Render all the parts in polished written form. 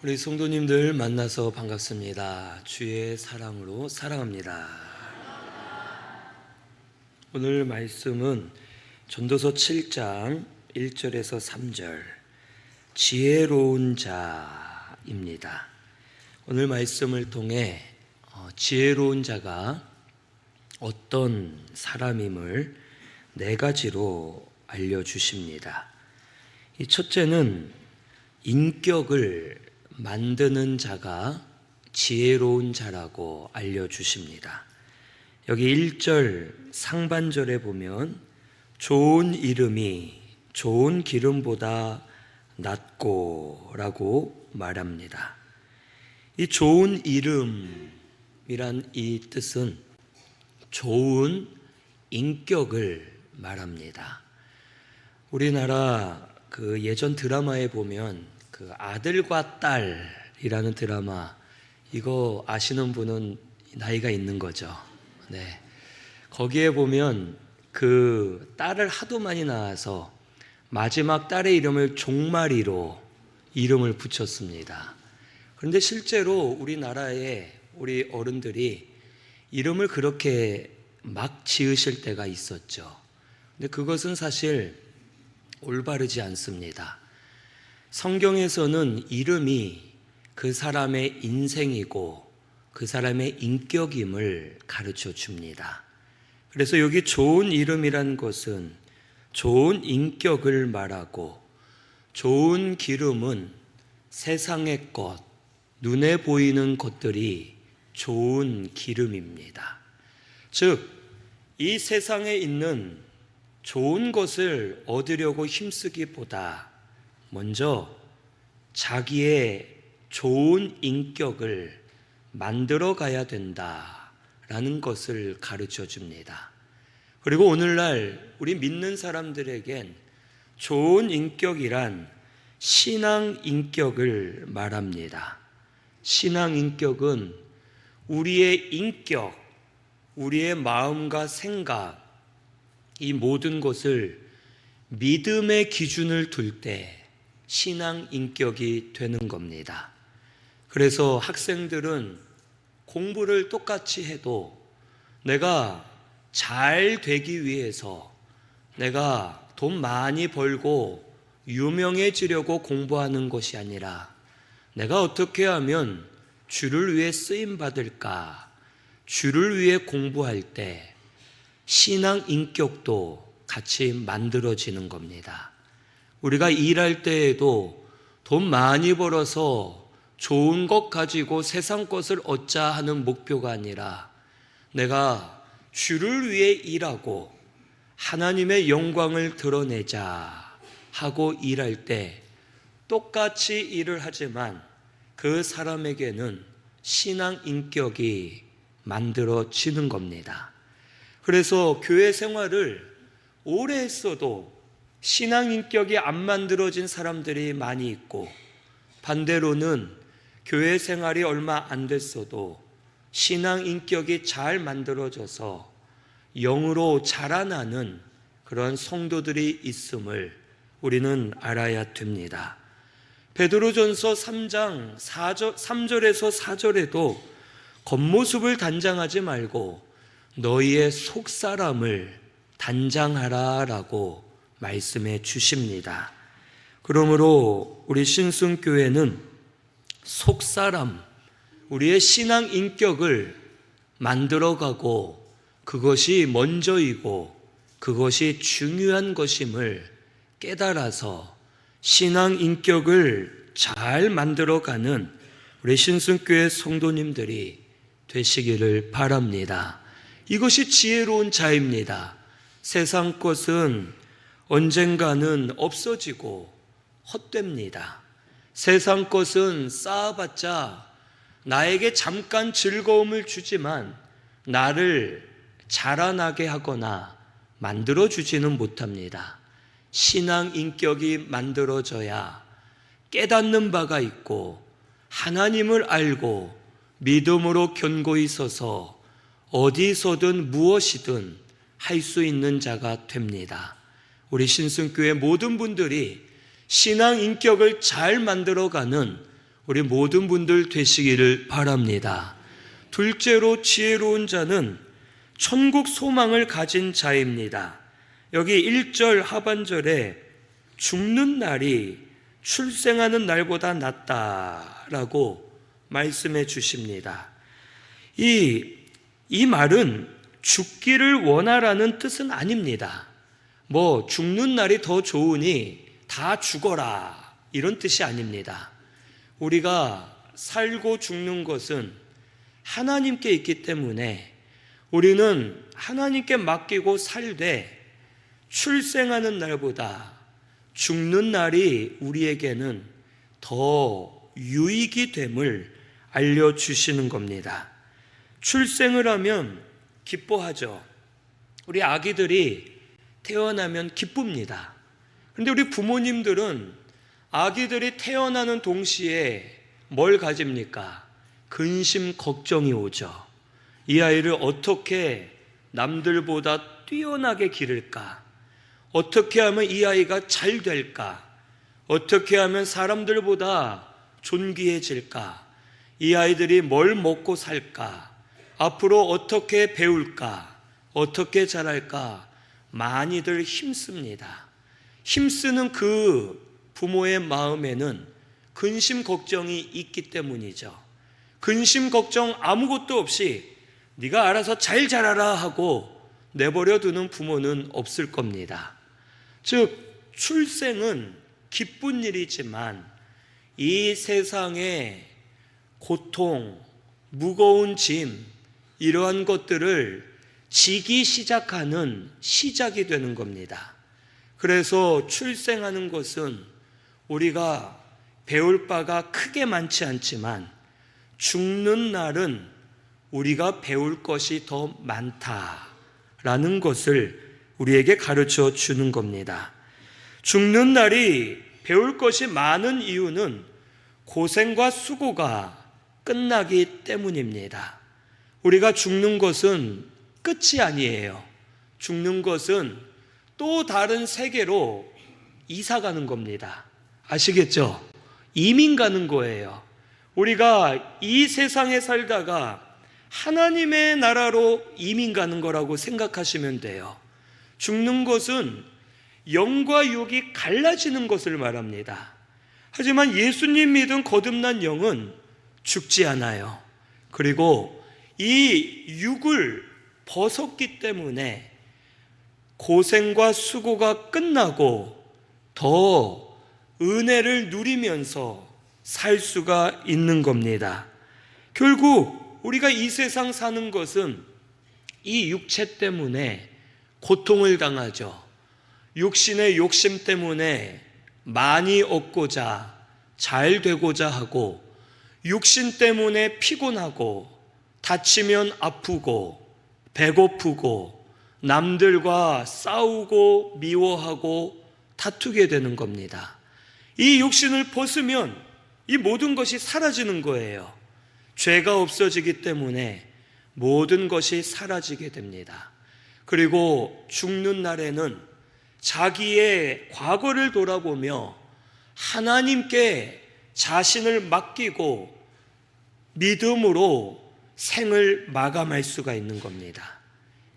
우리 성도님들 만나서 반갑습니다. 주의 사랑으로 사랑합니다. 오늘 말씀은 전도서 7장 1절에서 3절 지혜로운 자입니다. 오늘 말씀을 통해 지혜로운 자가 어떤 사람임을 네 가지로 알려주십니다. 이 첫째는 인격을 만드는 자가 지혜로운 자라고 알려주십니다. 여기 1절 상반절에 보면 좋은 이름이 좋은 기름보다 낫고 라고 말합니다. 이 좋은 이름이란 이 뜻은 좋은 인격을 말합니다. 우리나라 그 예전 드라마에 보면 그 아들과 딸이라는 드라마, 이거 아시는 분은 나이가 있는 거죠. 네. 거기에 보면 그 딸을 하도 많이 낳아서 마지막 딸의 이름을 종마리로 이름을 붙였습니다. 그런데 실제로 우리나라에 우리 어른들이 이름을 그렇게 막 지으실 때가 있었죠. 근데 그것은 사실 올바르지 않습니다. 성경에서는 이름이 그 사람의 인생이고 그 사람의 인격임을 가르쳐 줍니다. 그래서 여기 좋은 이름이란 것은 좋은 인격을 말하고, 좋은 기름은 세상의 것, 눈에 보이는 것들이 좋은 기름입니다. 즉, 이 세상에 있는 좋은 것을 얻으려고 힘쓰기보다 먼저 자기의 좋은 인격을 만들어 가야 된다라는 것을 가르쳐 줍니다. 그리고 오늘날 우리 믿는 사람들에겐 좋은 인격이란 신앙 인격을 말합니다. 신앙 인격은 우리의 인격, 우리의 마음과 생각, 이 모든 것을 믿음의 기준을 둘 때 신앙 인격이 되는 겁니다. 그래서 학생들은 공부를 똑같이 해도 내가 잘 되기 위해서, 내가 돈 많이 벌고 유명해지려고 공부하는 것이 아니라 내가 어떻게 하면 주를 위해 쓰임 받을까, 주를 위해 공부할 때 신앙 인격도 같이 만들어지는 겁니다. 우리가 일할 때에도 돈 많이 벌어서 좋은 것 가지고 세상 것을 얻자 하는 목표가 아니라 내가 주를 위해 일하고 하나님의 영광을 드러내자 하고 일할 때 똑같이 일을 하지만 그 사람에게는 신앙 인격이 만들어지는 겁니다. 그래서 교회 생활을 오래 했어도 신앙 인격이 안 만들어진 사람들이 많이 있고, 반대로는 교회 생활이 얼마 안 됐어도 신앙 인격이 잘 만들어져서 영으로 자라나는 그런 성도들이 있음을 우리는 알아야 됩니다. 베드로전서 3장 3절에서 4절에도 겉모습을 단장하지 말고 너희의 속사람을 단장하라 라고 말씀해 주십니다. 그러므로 우리 신순교회는 속사람, 우리의 신앙 인격을 만들어가고 그것이 먼저이고 그것이 중요한 것임을 깨달아서 신앙 인격을 잘 만들어가는 우리 신순교회 성도님들이 되시기를 바랍니다. 이것이 지혜로운 자입니다. 세상 것은 언젠가는 없어지고 헛됩니다. 세상 것은 쌓아봤자 나에게 잠깐 즐거움을 주지만 나를 자라나게 하거나 만들어주지는 못합니다. 신앙 인격이 만들어져야 깨닫는 바가 있고 하나님을 알고 믿음으로 견고히 서서 어디서든 무엇이든 할 수 있는 자가 됩니다. 우리 신승교회 모든 분들이 신앙 인격을 잘 만들어가는 우리 모든 분들 되시기를 바랍니다. 둘째로 지혜로운 자는 천국 소망을 가진 자입니다. 여기 1절 하반절에 죽는 날이 출생하는 날보다 낫다라고 말씀해 주십니다. 이 말은 죽기를 원하라는 뜻은 아닙니다. 죽는 날이 더 좋으니 다 죽어라 이런 뜻이 아닙니다. 우리가 살고 죽는 것은 하나님께 있기 때문에 우리는 하나님께 맡기고 살되 출생하는 날보다 죽는 날이 우리에게는 더 유익이 됨을 알려주시는 겁니다. 출생을 하면 기뻐하죠. 우리 아기들이 태어나면 기쁩니다. 그런데 우리 부모님들은 아기들이 태어나는 동시에 뭘 가집니까? 근심, 걱정이 오죠. 이 아이를 어떻게 남들보다 뛰어나게 기를까? 어떻게 하면 이 아이가 잘 될까? 어떻게 하면 사람들보다 존귀해질까? 이 아이들이 뭘 먹고 살까? 앞으로 어떻게 배울까? 어떻게 자랄까? 많이들 힘씁니다. 힘쓰는 그 부모의 마음에는 근심 걱정이 있기 때문이죠. 근심 걱정 아무것도 없이 네가 알아서 잘 자라라 하고 내버려 두는 부모는 없을 겁니다. 즉 출생은 기쁜 일이지만 이 세상의 고통, 무거운 짐 이러한 것들을 지기 시작하는 시작이 되는 겁니다. 그래서 출생하는 것은 우리가 배울 바가 크게 많지 않지만 죽는 날은 우리가 배울 것이 더 많다라는 것을 우리에게 가르쳐 주는 겁니다. 죽는 날이 배울 것이 많은 이유는 고생과 수고가 끝나기 때문입니다. 우리가 죽는 것은 끝이 아니에요. 죽는 것은 또 다른 세계로 이사 가는 겁니다. 아시겠죠? 이민 가는 거예요. 우리가 이 세상에 살다가 하나님의 나라로 이민 가는 거라고 생각하시면 돼요. 죽는 것은 영과 육이 갈라지는 것을 말합니다. 하지만 예수님 믿은 거듭난 영은 죽지 않아요. 그리고 이 육을 벗었기 때문에 고생과 수고가 끝나고 더 은혜를 누리면서 살 수가 있는 겁니다. 결국 우리가 이 세상 사는 것은 이 육체 때문에 고통을 당하죠. 육신의 욕심 때문에 많이 얻고자 잘 되고자 하고 육신 때문에 피곤하고 다치면 아프고 배고프고 남들과 싸우고 미워하고 다투게 되는 겁니다. 이 육신을 벗으면 이 모든 것이 사라지는 거예요. 죄가 없어지기 때문에 모든 것이 사라지게 됩니다. 그리고 죽는 날에는 자기의 과거를 돌아보며 하나님께 자신을 맡기고 믿음으로 생을 마감할 수가 있는 겁니다.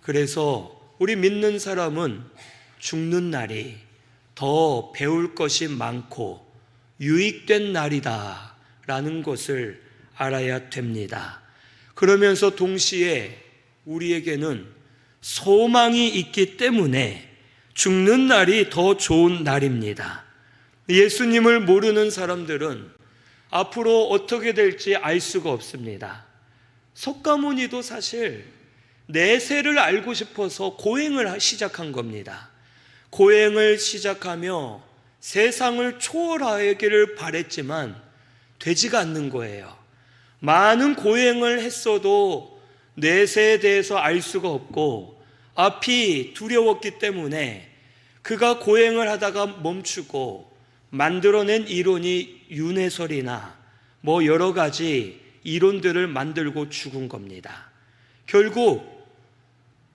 그래서 우리 믿는 사람은 죽는 날이 더 배울 것이 많고 유익된 날이다 라는 것을 알아야 됩니다. 그러면서 동시에 우리에게는 소망이 있기 때문에 죽는 날이 더 좋은 날입니다. 예수님을 모르는 사람들은 앞으로 어떻게 될지 알 수가 없습니다. 석가모니도 사실 내세를 알고 싶어서 고행을 시작한 겁니다. 고행을 시작하며 세상을 초월하기를 바랬지만 되지가 않는 거예요. 많은 고행을 했어도 내세에 대해서 알 수가 없고 앞이 두려웠기 때문에 그가 고행을 하다가 멈추고 만들어낸 이론이 윤회설이나 여러 가지 이론들을 만들고 죽은 겁니다. 결국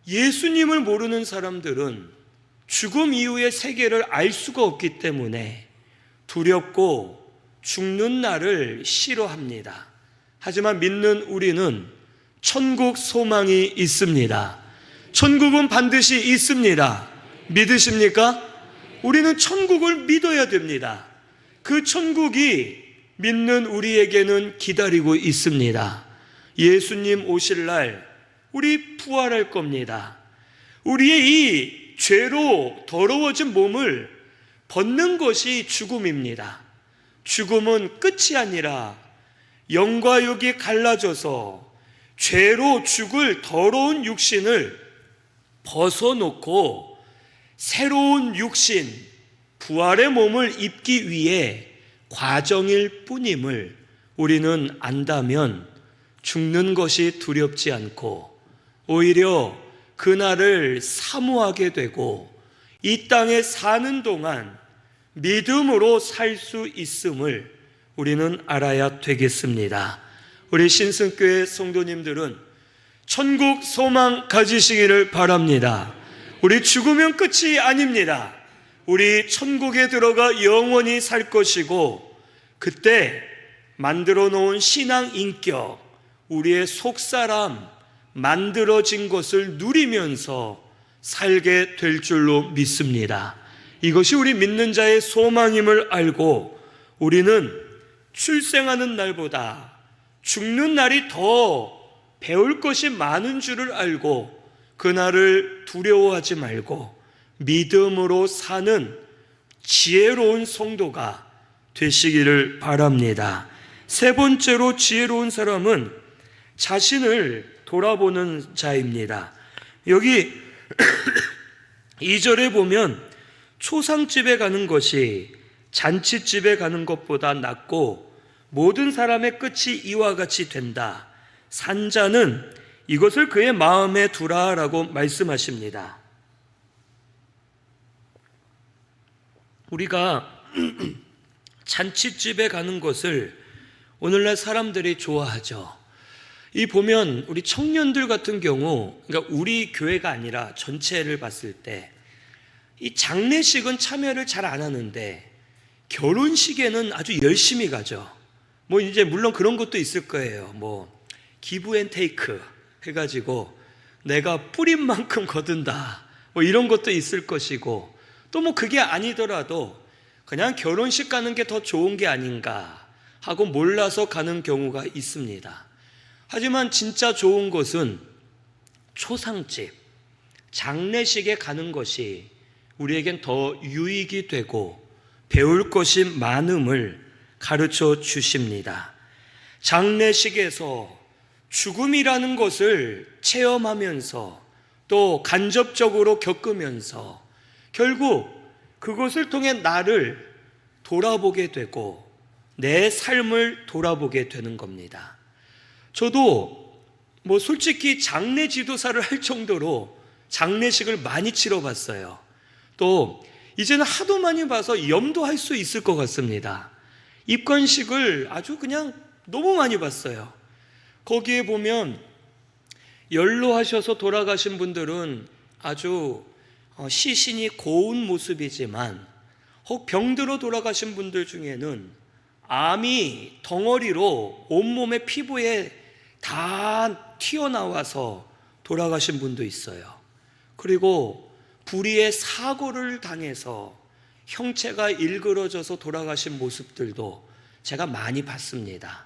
예수님을 모르는 사람들은 죽음 이후의 세계를 알 수가 없기 때문에 두렵고 죽는 날을 싫어합니다. 하지만 믿는 우리는 천국 소망이 있습니다. 천국은 반드시 있습니다. 믿으십니까? 우리는 천국을 믿어야 됩니다. 그 천국이 믿는 우리에게는 기다리고 있습니다. 예수님 오실 날 우리 부활할 겁니다. 우리의 이 죄로 더러워진 몸을 벗는 것이 죽음입니다. 죽음은 끝이 아니라 영과 육이 갈라져서 죄로 죽을 더러운 육신을 벗어놓고 새로운 육신, 부활의 몸을 입기 위해 과정일 뿐임을 우리는 안다면 죽는 것이 두렵지 않고 오히려 그날을 사모하게 되고 이 땅에 사는 동안 믿음으로 살 수 있음을 우리는 알아야 되겠습니다. 우리 신승교회 성도님들은 천국 소망 가지시기를 바랍니다. 우리 죽으면 끝이 아닙니다. 우리 천국에 들어가 영원히 살 것이고 그때 만들어 놓은 신앙 인격, 우리의 속사람 만들어진 것을 누리면서 살게 될 줄로 믿습니다. 이것이 우리 믿는 자의 소망임을 알고 우리는 출생하는 날보다 죽는 날이 더 배울 것이 많은 줄을 알고 그날을 두려워하지 말고 믿음으로 사는 지혜로운 성도가 되시기를 바랍니다. 세 번째로 지혜로운 사람은 자신을 돌아보는 자입니다. 여기 2절에 보면 초상집에 가는 것이 잔치집에 가는 것보다 낫고 모든 사람의 끝이 이와 같이 된다. 산자는 이것을 그의 마음에 두라라고 말씀하십니다. 우리가 잔치집에 가는 것을 오늘날 사람들이 좋아하죠. 이 보면 우리 청년들 같은 경우, 그러니까 우리 교회가 아니라 전체를 봤을 때 이 장례식은 참여를 잘 안 하는데 결혼식에는 아주 열심히 가죠. 뭐 이제 물론 그런 것도 있을 거예요. 뭐 기브 앤 테이크 해가지고 내가 뿌린 만큼 거둔다. 뭐 이런 것도 있을 것이고 또 뭐 그게 아니더라도 그냥 결혼식 가는 게 더 좋은 게 아닌가 하고 몰라서 가는 경우가 있습니다. 하지만 진짜 좋은 것은 초상집, 장례식에 가는 것이 우리에겐 더 유익이 되고 배울 것이 많음을 가르쳐 주십니다. 장례식에서 죽음이라는 것을 체험하면서 또 간접적으로 겪으면서 결국 그것을 통해 나를 돌아보게 되고 내 삶을 돌아보게 되는 겁니다. 저도 뭐 솔직히 장례 지도사를 할 정도로 장례식을 많이 치러봤어요. 또 이제는 하도 많이 봐서 염도할 수 있을 것 같습니다. 입관식을 아주 그냥 너무 많이 봤어요. 거기에 보면 연로하셔서 돌아가신 분들은 아주 시신이 고운 모습이지만 혹 병들어 돌아가신 분들 중에는 암이 덩어리로 온몸의 피부에 다 튀어나와서 돌아가신 분도 있어요. 그리고 불의의 사고를 당해서 형체가 일그러져서 돌아가신 모습들도 제가 많이 봤습니다.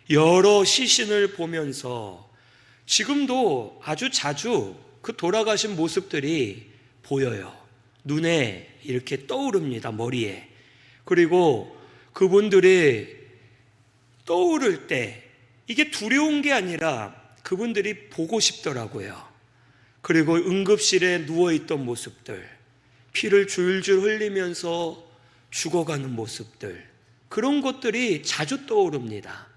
여러 시신을 보면서 지금도 아주 자주 그 돌아가신 모습들이 보여요. 눈에 이렇게 떠오릅니다. 머리에. 그리고 그분들이 떠오를 때 이게 두려운 게 아니라 그분들이 보고 싶더라고요. 그리고 응급실에 누워있던 모습들, 피를 줄줄 흘리면서 죽어가는 모습들, 그런 것들이 자주 떠오릅니다.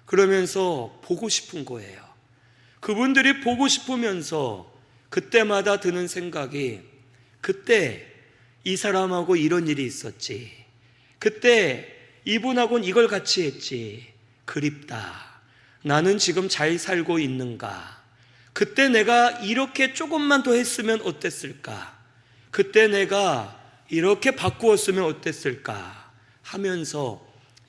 그러면서 보고 싶은 거예요. 그분들이 보고 싶으면서 그때마다 드는 생각이 그때 이 사람하고 이런 일이 있었지, 그때 이분하고는 이걸 같이 했지, 그립다. 나는 지금 잘 살고 있는가? 그때 내가 이렇게 조금만 더 했으면 어땠을까? 그때 내가 이렇게 바꾸었으면 어땠을까? 하면서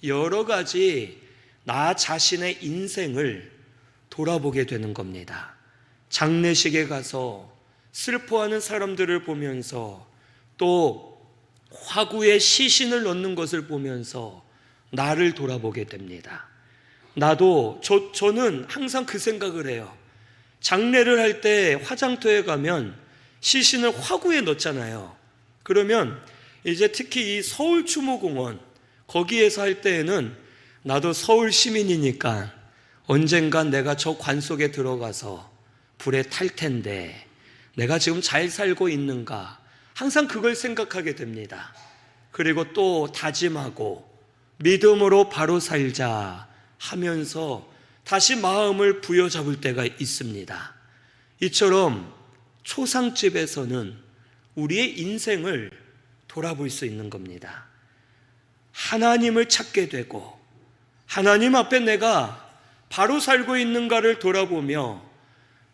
여러 가지 나 자신의 인생을 돌아보게 되는 겁니다. 장례식에 가서 슬퍼하는 사람들을 보면서 또 화구에 시신을 넣는 것을 보면서 나를 돌아보게 됩니다. 저는 항상 그 생각을 해요. 장례를 할 때 화장터에 가면 시신을 화구에 넣잖아요. 그러면 이제 특히 이 서울추모공원 거기에서 할 때에는 나도 서울 시민이니까 언젠간 내가 저 관 속에 들어가서 불에 탈 텐데 내가 지금 잘 살고 있는가, 항상 그걸 생각하게 됩니다. 그리고 또 다짐하고 믿음으로 바로 살자 하면서 다시 마음을 부여잡을 때가 있습니다. 이처럼 초상집에서는 우리의 인생을 돌아볼 수 있는 겁니다. 하나님을 찾게 되고 하나님 앞에 내가 바로 살고 있는가를 돌아보며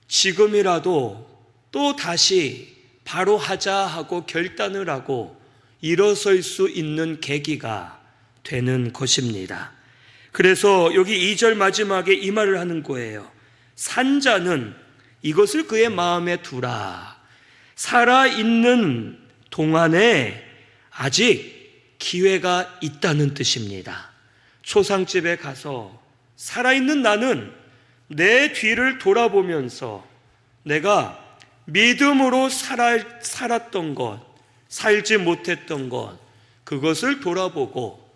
지금이라도 또 다시 바로 하자 하고 결단을 하고 일어설 수 있는 계기가 되는 것입니다. 그래서 여기 2절 마지막에 이 말을 하는 거예요. 산자는 이것을 그의 마음에 두라. 살아있는 동안에 아직 기회가 있다는 뜻입니다. 초상집에 가서 살아있는 나는 내 뒤를 돌아보면서 내가 믿음으로 살았던 것, 살지 못했던 것, 그것을 돌아보고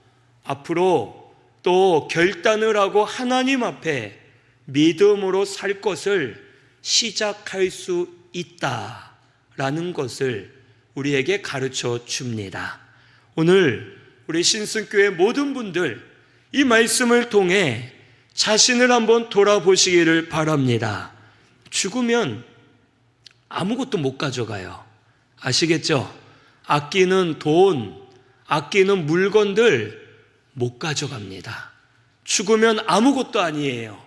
앞으로 또 결단을 하고 하나님 앞에 믿음으로 살 것을 시작할 수 있다라는 것을 우리에게 가르쳐 줍니다. 오늘 우리 신승교회 모든 분들 이 말씀을 통해 자신을 한번 돌아보시기를 바랍니다. 죽으면 아무것도 못 가져가요. 아시겠죠? 아끼는 돈, 아끼는 물건들 못 가져갑니다. 죽으면 아무것도 아니에요.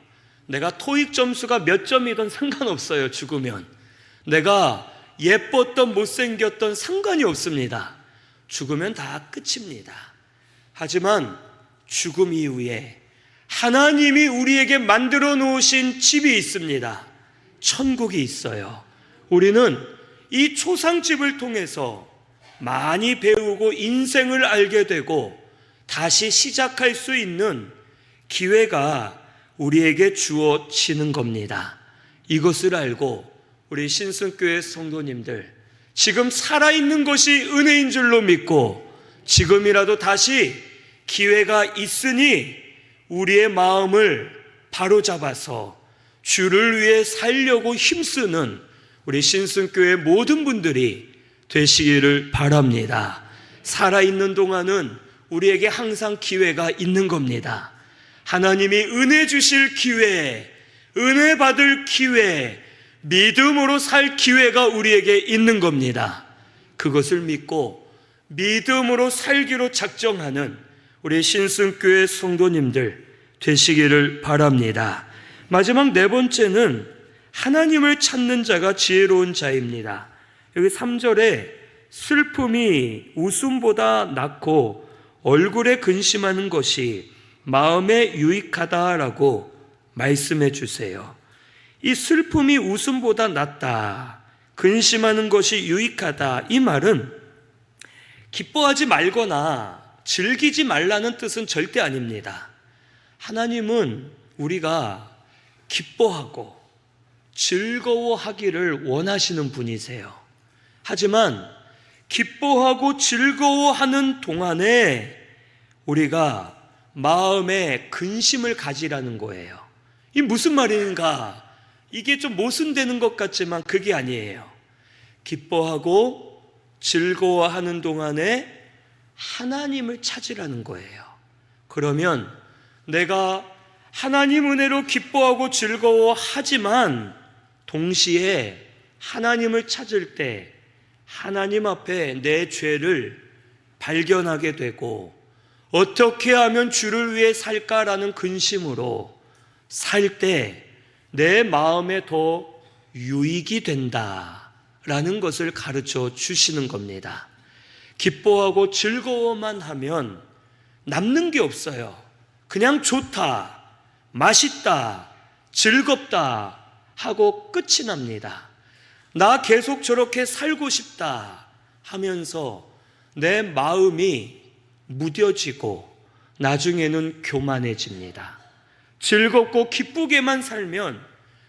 내가 토익 점수가 몇 점이든 상관없어요. 죽으면 내가 예뻤던 못생겼던 상관이 없습니다. 죽으면 다 끝입니다. 하지만 죽음 이후에 하나님이 우리에게 만들어 놓으신 집이 있습니다. 천국이 있어요. 우리는 이 초상집을 통해서 많이 배우고 인생을 알게 되고 다시 시작할 수 있는 기회가 우리에게 주어지는 겁니다. 이것을 알고 우리 신승교회 성도님들, 지금 살아있는 것이 은혜인 줄로 믿고 지금이라도 다시 기회가 있으니 우리의 마음을 바로잡아서 주를 위해 살려고 힘쓰는 우리 신승교회 모든 분들이 되시기를 바랍니다. 살아있는 동안은 우리에게 항상 기회가 있는 겁니다. 하나님이 은혜 주실 기회, 은혜 받을 기회, 믿음으로 살 기회가 우리에게 있는 겁니다. 그것을 믿고 믿음으로 살기로 작정하는 우리 신승교회 성도님들 되시기를 바랍니다. 마지막 네 번째는 하나님을 찾는 자가 지혜로운 자입니다. 여기 3절에 슬픔이 웃음보다 낫고 얼굴에 근심하는 것이 마음에 유익하다라고 말씀해 주세요. 이 슬픔이 웃음보다 낫다, 근심하는 것이 유익하다, 이 말은 기뻐하지 말거나 즐기지 말라는 뜻은 절대 아닙니다. 하나님은 우리가 기뻐하고 즐거워하기를 원하시는 분이세요. 하지만 기뻐하고 즐거워하는 동안에 우리가 마음에 근심을 가지라는 거예요. 이 무슨 말인가? 이게 좀 모순되는 것 같지만 그게 아니에요. 기뻐하고 즐거워하는 동안에 하나님을 찾으라는 거예요. 그러면 내가 하나님 은혜로 기뻐하고 즐거워하지만 동시에 하나님을 찾을 때 하나님 앞에 내 죄를 발견하게 되고 어떻게 하면 주를 위해 살까라는 근심으로 살 때 내 마음에 더 유익이 된다라는 것을 가르쳐 주시는 겁니다. 기뻐하고 즐거워만 하면 남는 게 없어요. 그냥 좋다, 맛있다, 즐겁다 하고 끝이 납니다. 나 계속 저렇게 살고 싶다 하면서 내 마음이 무뎌지고 나중에는 교만해집니다. 즐겁고 기쁘게만 살면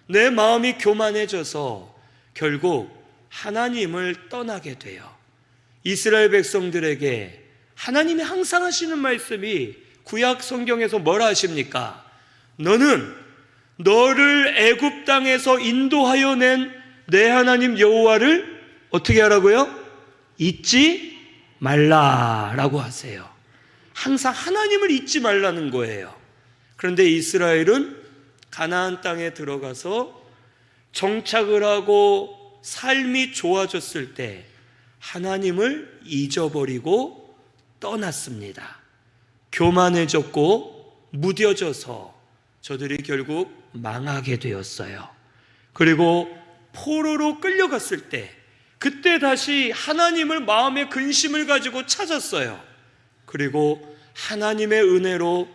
내 마음이 교만해져서 결국 하나님을 떠나게 돼요. 이스라엘 백성들에게 하나님이 항상 하시는 말씀이 구약 성경에서 뭐라 하십니까? 너는 너를 애굽 땅에서 인도하여 낸 내 하나님 여호와를 어떻게 하라고요? 잊지 말라라고 하세요. 항상 하나님을 잊지 말라는 거예요. 그런데 이스라엘은 가나안 땅에 들어가서 정착을 하고 삶이 좋아졌을 때 하나님을 잊어버리고 떠났습니다. 교만해졌고 무뎌져서 저들이 결국 망하게 되었어요. 그리고 포로로 끌려갔을 때 그때 다시 하나님을 마음의 근심을 가지고 찾았어요. 그리고 하나님의 은혜로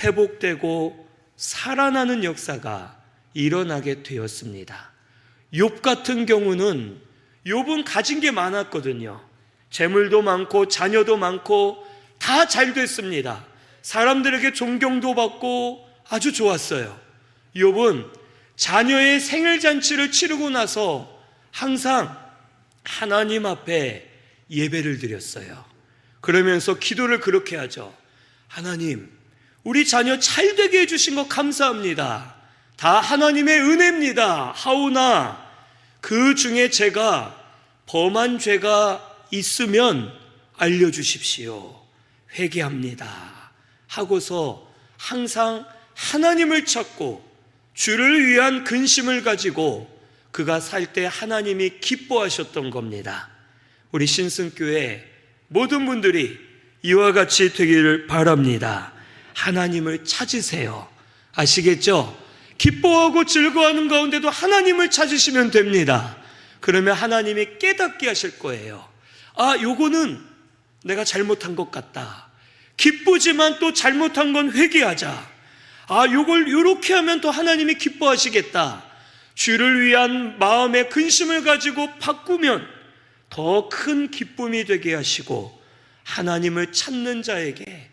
회복되고 살아나는 역사가 일어나게 되었습니다. 욥 같은 경우는 욥은 가진 게 많았거든요. 재물도 많고 자녀도 많고 다 잘 됐습니다. 사람들에게 존경도 받고 아주 좋았어요. 욥은 자녀의 생일잔치를 치르고 나서 항상 하나님 앞에 예배를 드렸어요. 그러면서 기도를 그렇게 하죠. 하나님, 우리 자녀 잘 되게 해주신 거 감사합니다. 다 하나님의 은혜입니다. 하오나 그 중에 제가 범한 죄가 있으면 알려주십시오. 회개합니다. 하고서 항상 하나님을 찾고 주를 위한 근심을 가지고 그가 살 때 하나님이 기뻐하셨던 겁니다. 우리 신승교회 모든 분들이 이와 같이 되기를 바랍니다. 하나님을 찾으세요. 아시겠죠? 기뻐하고 즐거워하는 가운데도 하나님을 찾으시면 됩니다. 그러면 하나님이 깨닫게 하실 거예요. 아, 요거는 내가 잘못한 것 같다. 기쁘지만 또 잘못한 건 회개하자. 아, 요걸 요렇게 하면 더 하나님이 기뻐하시겠다. 주를 위한 마음의 근심을 가지고 바꾸면 더 큰 기쁨이 되게 하시고 하나님을 찾는 자에게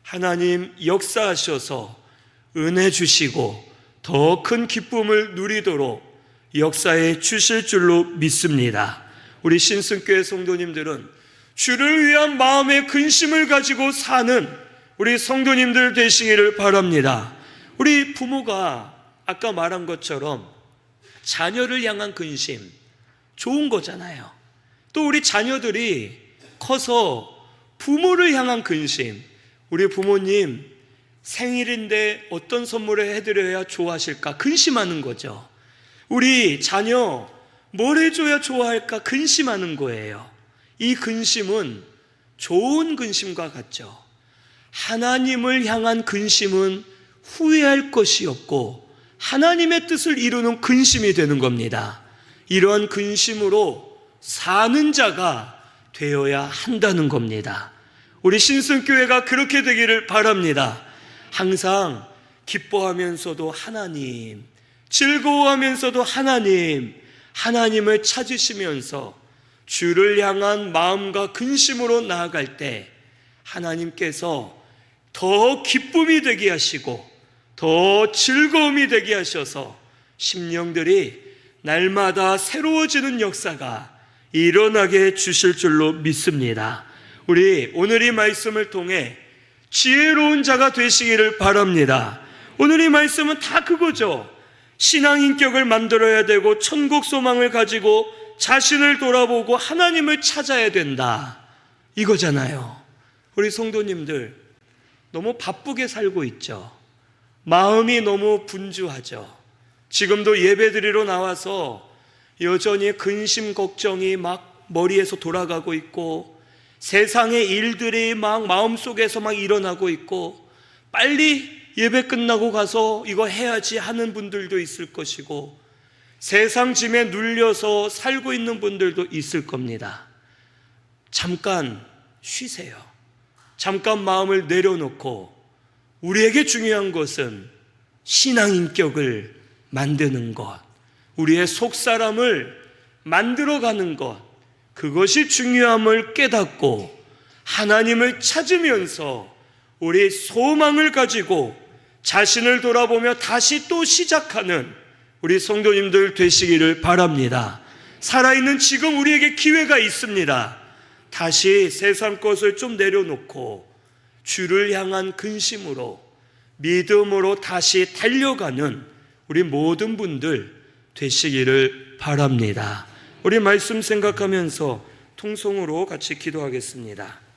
하나님 역사하셔서 은혜 주시고 더 큰 기쁨을 누리도록 역사해 주실 줄로 믿습니다. 우리 신승교회 성도님들은 주를 위한 마음의 근심을 가지고 사는 우리 성도님들 되시기를 바랍니다. 우리 부모가 아까 말한 것처럼 자녀를 향한 근심 좋은 거잖아요. 또 우리 자녀들이 커서 부모를 향한 근심, 우리 부모님 생일인데 어떤 선물을 해드려야 좋아하실까 근심하는 거죠. 우리 자녀 뭘 해줘야 좋아할까 근심하는 거예요. 이 근심은 좋은 근심과 같죠. 하나님을 향한 근심은 후회할 것이 없고 하나님의 뜻을 이루는 근심이 되는 겁니다. 이러한 근심으로 사는 자가 되어야 한다는 겁니다. 우리 신승교회가 그렇게 되기를 바랍니다. 항상 기뻐하면서도 하나님, 즐거워하면서도 하나님, 하나님을 찾으시면서 주를 향한 마음과 근심으로 나아갈 때 하나님께서 더 기쁨이 되게 하시고 더 즐거움이 되게 하셔서 심령들이 날마다 새로워지는 역사가 일어나게 주실 줄로 믿습니다. 우리 오늘 이 말씀을 통해 지혜로운 자가 되시기를 바랍니다. 오늘 이 말씀은 다 그거죠. 신앙 인격을 만들어야 되고 천국 소망을 가지고 자신을 돌아보고 하나님을 찾아야 된다, 이거잖아요. 우리 성도님들 너무 바쁘게 살고 있죠. 마음이 너무 분주하죠. 지금도 예배드리러 나와서 여전히 근심 걱정이 막 머리에서 돌아가고 있고 세상의 일들이 막 마음속에서 막 일어나고 있고 빨리 예배 끝나고 가서 이거 해야지 하는 분들도 있을 것이고 세상 짐에 눌려서 살고 있는 분들도 있을 겁니다. 잠깐 쉬세요. 잠깐 마음을 내려놓고 우리에게 중요한 것은 신앙 인격을 만드는 것, 우리의 속사람을 만들어가는 것, 그것이 중요함을 깨닫고 하나님을 찾으면서 우리 소망을 가지고 자신을 돌아보며 다시 또 시작하는 우리 성도님들 되시기를 바랍니다. 살아있는 지금 우리에게 기회가 있습니다. 다시 세상 것을 좀 내려놓고 주를 향한 근심으로, 믿음으로 다시 달려가는 우리 모든 분들 되시기를 바랍니다. 우리 말씀 생각하면서 통성으로 같이 기도하겠습니다.